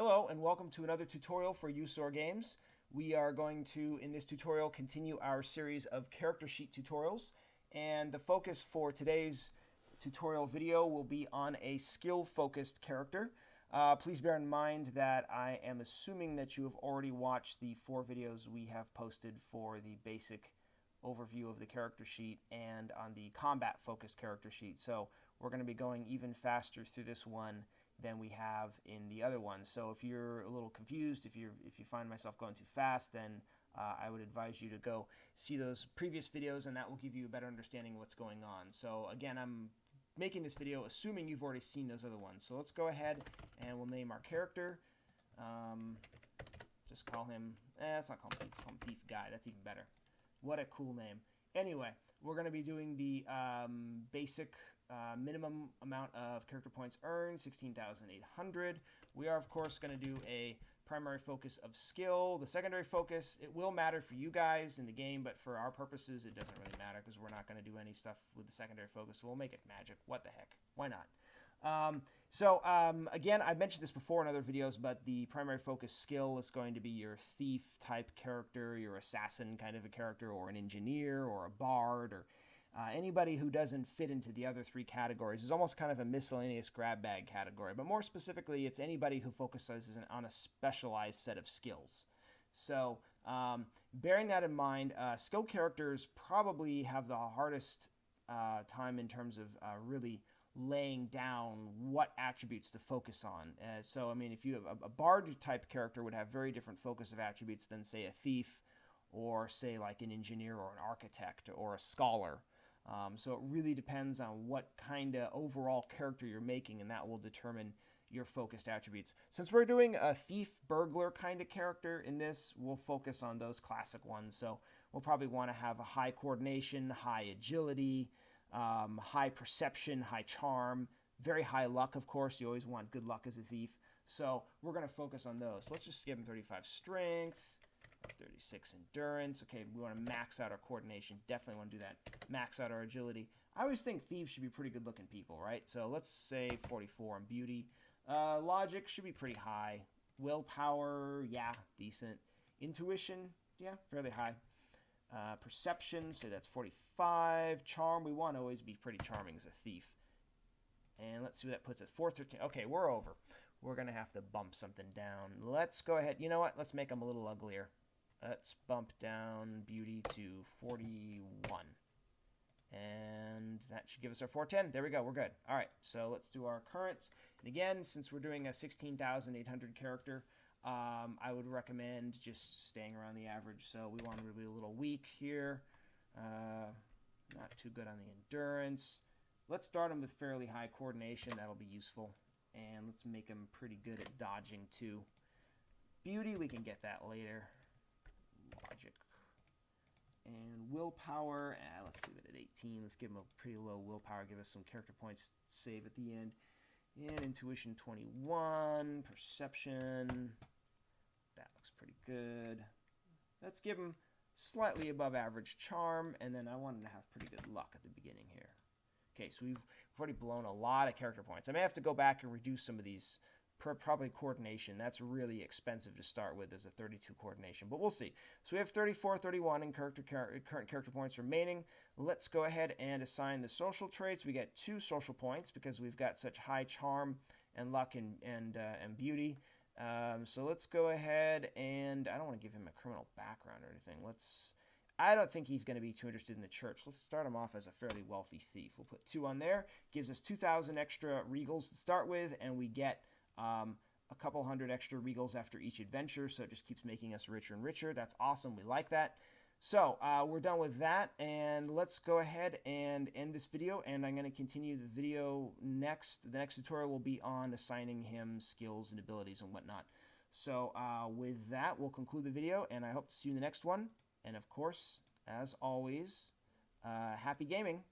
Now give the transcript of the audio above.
Hello and welcome to another tutorial for USOR games. We are going to, in this tutorial, continue our series of character sheet tutorials, and the focus for today's tutorial video will be on a skill-focused character. Please bear in mind that I am assuming that you have already watched the 4 videos we have posted for the basic overview of the character sheet and on the combat-focused character sheet. So we're going to be going even faster through this one than we have in the other one. So if you're a little confused, if you find myself going too fast, then I would advise you to go see those previous videos, and that will give you a better understanding of what's going on. So again, I'm making this video assuming you've already seen those other ones. So let's go ahead and we'll name our character. Just call him, let's not call him Thief, let's call him Thief Guy. That's even better. What a cool name. Anyway, we're going to be doing the basic minimum amount of character points earned, 16,800. We are, of course, going to do a primary focus of skill. The secondary focus, it will matter for you guys in the game, but for our purposes, it doesn't really matter because we're not going to do any stuff with the secondary focus. So we'll make it magic. What the heck? Why not? Again, I've mentioned this before in other videos, but the primary focus skill is going to be your thief type character, your assassin kind of a character, or an engineer, or a bard, or anybody who doesn't fit into the other 3 categories. Is almost kind of a miscellaneous grab bag category, but more specifically, it's anybody who focuses on a specialized set of skills. So, bearing that in mind, skilled characters probably have the hardest time in terms of really laying down what attributes to focus on. So, I mean, if you have a bard type character would have very different focus of attributes than, say, a thief, or say like an engineer or an architect or a scholar. So it really depends on what kind of overall character you're making, and that will determine your focused attributes. Since we're doing a thief burglar kind of character in this, we'll focus on those classic ones. So we'll probably want to have a high coordination, high agility, high perception, high charm, very high luck, of course. You always want good luck as a thief. So we're going to focus on those. So let's just give him 35 strength, 36 endurance. Okay, we want to max out our coordination. Definitely want to do that. Max out our agility. I always think thieves should be pretty good looking people, right? So let's say 44 on beauty. Logic should be pretty high. Willpower, yeah, decent. Intuition, yeah, fairly high. Perception, so that's 45. Charm, we want to always be pretty charming as a thief. And let's see what that puts us. 413. Okay, we're over. We're going to have to bump something down. Let's go ahead. You know what? Let's make them a little uglier. Let's bump down beauty to 41. And that should give us our 410. There we go. We're good. All right. So let's do our currents. And again, since we're doing a 16,800 character, I would recommend just staying around the average. So we want to be a little weak here. Not too good on the endurance. Let's start him with fairly high coordination. That'll be useful. And let's make him pretty good at dodging too. Beauty, we can get that later. Logic. And willpower, let's see that at 18. Let's give him a pretty low willpower. Give us some character points to save at the end. And intuition 21. Perception. That looks pretty good. Let's give him slightly above average charm. And then I want him to have pretty good luck at the beginning here. Okay, so we've already blown a lot of character points. I may have to go back and reduce some of these. Probably coordination. That's really expensive to start with as a 32 coordination, but we'll see. So we have 34, 31 in current character points remaining. Let's go ahead and assign the social traits. We get 2 social points because we've got such high charm and luck and beauty. So let's go ahead and I don't want to give him a criminal background or anything. I don't think he's going to be too interested in the church. Let's start him off as a fairly wealthy thief. We'll put 2 on there. Gives us 2,000 extra regals to start with, and we get a couple hundred extra regals after each adventure, so it just keeps making us richer and richer. That's awesome. We like that. So we're done with that, and let's go ahead and end this video, and I'm going to continue the video next. The next tutorial will be on assigning him skills and abilities and whatnot. So with that, we'll conclude the video, and I hope to see you in the next one. And of course, as always, happy gaming.